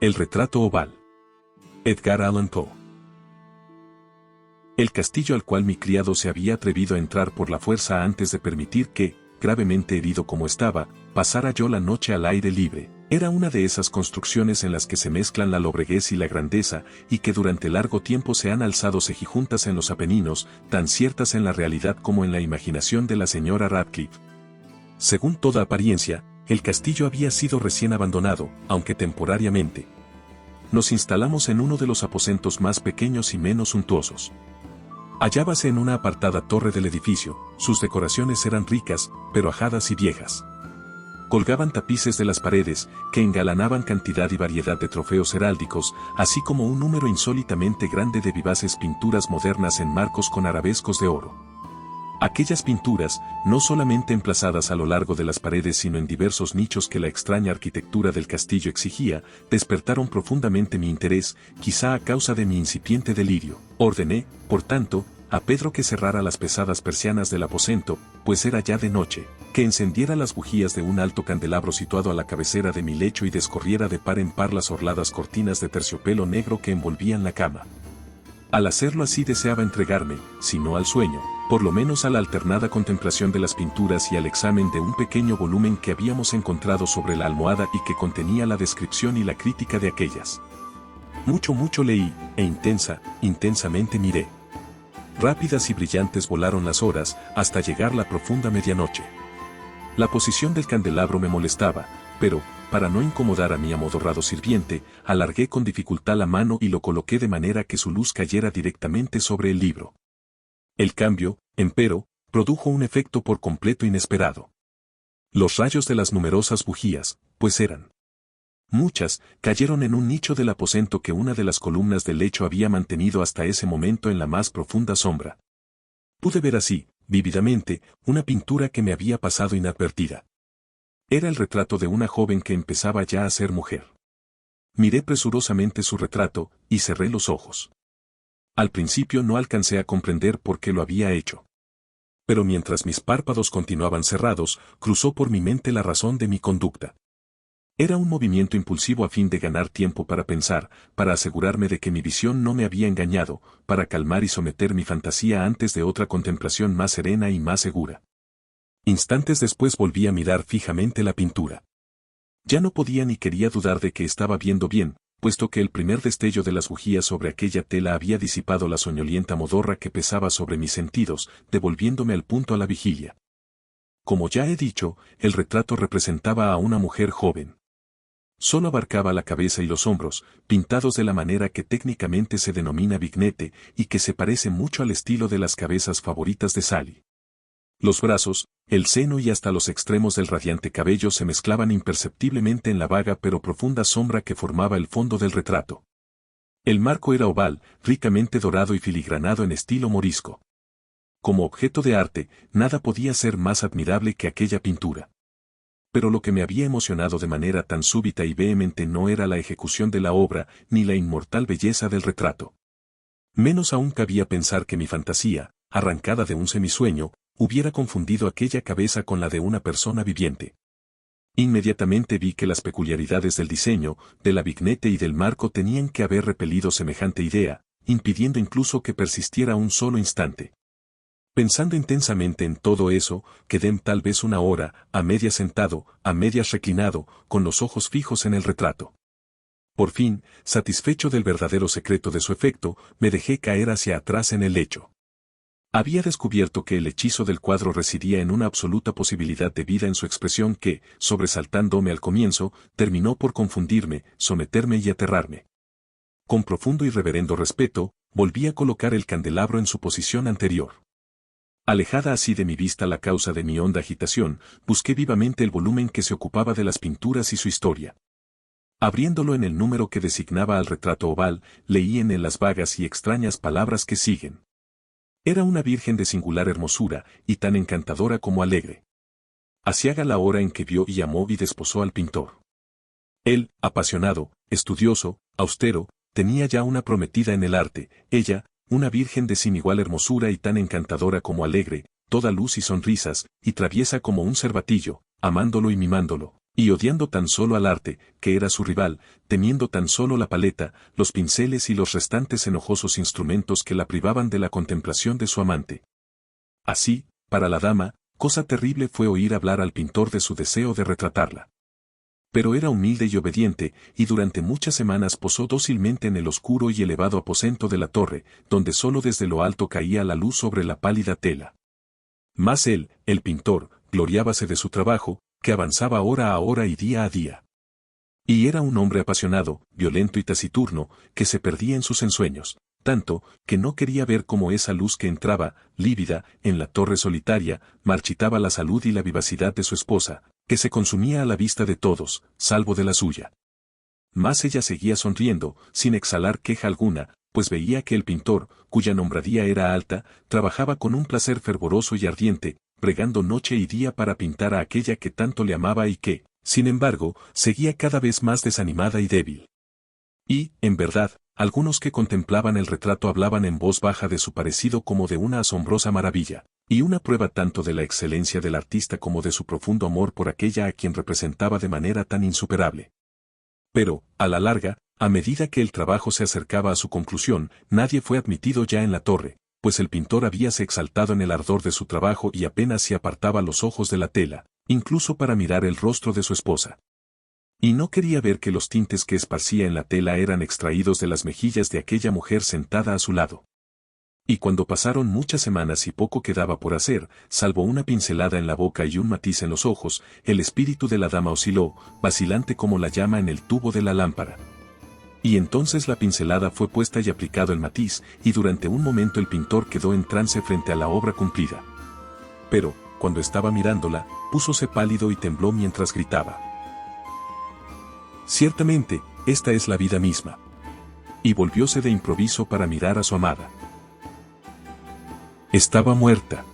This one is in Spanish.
El retrato oval. Edgar Allan Poe. El castillo al cual mi criado se había atrevido a entrar por la fuerza antes de permitir que, gravemente herido como estaba, pasara yo la noche al aire libre, era una de esas construcciones en las que se mezclan la lobreguez y la grandeza, y que durante largo tiempo se han alzado cejijuntas en los Apeninos, tan ciertas en la realidad como en la imaginación de la señora Radcliffe. Según toda apariencia, el castillo había sido recién abandonado, aunque temporariamente. Nos instalamos en uno de los aposentos más pequeños y menos suntuosos. Hallábase en una apartada torre del edificio, sus decoraciones eran ricas, pero ajadas y viejas. Colgaban tapices de las paredes, que engalanaban cantidad y variedad de trofeos heráldicos, así como un número insólitamente grande de vivaces pinturas modernas en marcos con arabescos de oro. Aquellas pinturas, no solamente emplazadas a lo largo de las paredes sino en diversos nichos que la extraña arquitectura del castillo exigía, despertaron profundamente mi interés, quizá a causa de mi incipiente delirio. Ordené, por tanto, a Pedro que cerrara las pesadas persianas del aposento, pues era ya de noche, que encendiera las bujías de un alto candelabro situado a la cabecera de mi lecho y descorriera de par en par las orladas cortinas de terciopelo negro que envolvían la cama. Al hacerlo así deseaba entregarme, si no al sueño, por lo menos a la alternada contemplación de las pinturas y al examen de un pequeño volumen que habíamos encontrado sobre la almohada y que contenía la descripción y la crítica de aquellas. Mucho leí, e intensamente miré. Rápidas y brillantes volaron las horas, hasta llegar la profunda medianoche. La posición del candelabro me molestaba, pero, para no incomodar a mi amodorrado sirviente, alargué con dificultad la mano y lo coloqué de manera que su luz cayera directamente sobre el libro. El cambio, empero, produjo un efecto por completo inesperado. Los rayos de las numerosas bujías, pues eran muchas, cayeron en un nicho del aposento que una de las columnas del lecho había mantenido hasta ese momento en la más profunda sombra. Pude ver así, vívidamente, una pintura que me había pasado inadvertida. Era el retrato de una joven que empezaba ya a ser mujer. Miré presurosamente su retrato, y cerré los ojos. Al principio no alcancé a comprender por qué lo había hecho. Pero mientras mis párpados continuaban cerrados, cruzó por mi mente la razón de mi conducta. Era un movimiento impulsivo a fin de ganar tiempo para pensar, para asegurarme de que mi visión no me había engañado, para calmar y someter mi fantasía antes de otra contemplación más serena y más segura. Instantes después volví a mirar fijamente la pintura. Ya no podía ni quería dudar de que estaba viendo bien, puesto que el primer destello de las bujías sobre aquella tela había disipado la soñolienta modorra que pesaba sobre mis sentidos, devolviéndome al punto a la vigilia. Como ya he dicho, el retrato representaba a una mujer joven. Solo abarcaba la cabeza y los hombros, pintados de la manera que técnicamente se denomina vignette y que se parece mucho al estilo de las cabezas favoritas de Sally. Los brazos, el seno y hasta los extremos del radiante cabello se mezclaban imperceptiblemente en la vaga pero profunda sombra que formaba el fondo del retrato. El marco era oval, ricamente dorado y filigranado en estilo morisco. Como objeto de arte, nada podía ser más admirable que aquella pintura. Pero lo que me había emocionado de manera tan súbita y vehemente no era la ejecución de la obra, ni la inmortal belleza del retrato. Menos aún cabía pensar que mi fantasía, arrancada de un semisueño, hubiera confundido aquella cabeza con la de una persona viviente. Inmediatamente vi que las peculiaridades del diseño, de la vignette y del marco tenían que haber repelido semejante idea, impidiendo incluso que persistiera un solo instante. Pensando intensamente en todo eso, quedé tal vez una hora, a medias sentado, a medias reclinado, con los ojos fijos en el retrato. Por fin, satisfecho del verdadero secreto de su efecto, me dejé caer hacia atrás en el lecho. Había descubierto que el hechizo del cuadro residía en una absoluta posibilidad de vida en su expresión que, sobresaltándome al comienzo, terminó por confundirme, someterme y aterrarme. Con profundo y reverendo respeto, volví a colocar el candelabro en su posición anterior. Alejada así de mi vista la causa de mi honda agitación, busqué vivamente el volumen que se ocupaba de las pinturas y su historia. Abriéndolo en el número que designaba al retrato oval, leí en él las vagas y extrañas palabras que siguen. Era una virgen de singular hermosura, y tan encantadora como alegre. Aciaga la hora en que vio y amó y desposó al pintor. Él, apasionado, estudioso, austero, tenía ya una prometida en el arte, ella, una virgen de sin igual hermosura y tan encantadora como alegre, toda luz y sonrisas, y traviesa como un cervatillo, amándolo y mimándolo, Y odiando tan solo al arte, que era su rival, temiendo tan solo la paleta, los pinceles y los restantes enojosos instrumentos que la privaban de la contemplación de su amante. Así, para la dama, cosa terrible fue oír hablar al pintor de su deseo de retratarla. Pero era humilde y obediente, y durante muchas semanas posó dócilmente en el oscuro y elevado aposento de la torre, donde solo desde lo alto caía la luz sobre la pálida tela. Mas él, el pintor, gloriábase de su trabajo, que avanzaba hora a hora y día a día. Y era un hombre apasionado, violento y taciturno, que se perdía en sus ensueños, tanto, que no quería ver cómo esa luz que entraba, lívida, en la torre solitaria, marchitaba la salud y la vivacidad de su esposa, que se consumía a la vista de todos, salvo de la suya. Mas ella seguía sonriendo, sin exhalar queja alguna, pues veía que el pintor, cuya nombradía era alta, trabajaba con un placer fervoroso y ardiente, bregando noche y día para pintar a aquella que tanto le amaba y que, sin embargo, seguía cada vez más desanimada y débil. Y, en verdad, algunos que contemplaban el retrato hablaban en voz baja de su parecido como de una asombrosa maravilla, y una prueba tanto de la excelencia del artista como de su profundo amor por aquella a quien representaba de manera tan insuperable. Pero, a la larga, a medida que el trabajo se acercaba a su conclusión, nadie fue admitido ya en la torre, pues el pintor habíase exaltado en el ardor de su trabajo y apenas se apartaba los ojos de la tela, incluso para mirar el rostro de su esposa. Y no quería ver que los tintes que esparcía en la tela eran extraídos de las mejillas de aquella mujer sentada a su lado. Y cuando pasaron muchas semanas y poco quedaba por hacer, salvo una pincelada en la boca y un matiz en los ojos, el espíritu de la dama osciló, vacilante como la llama en el tubo de la lámpara. Y entonces la pincelada fue puesta y aplicado el matiz, y durante un momento el pintor quedó en trance frente a la obra cumplida. Pero, cuando estaba mirándola, púsose pálido y tembló mientras gritaba: «Ciertamente, esta es la vida misma». Y volvióse de improviso para mirar a su amada. Estaba muerta.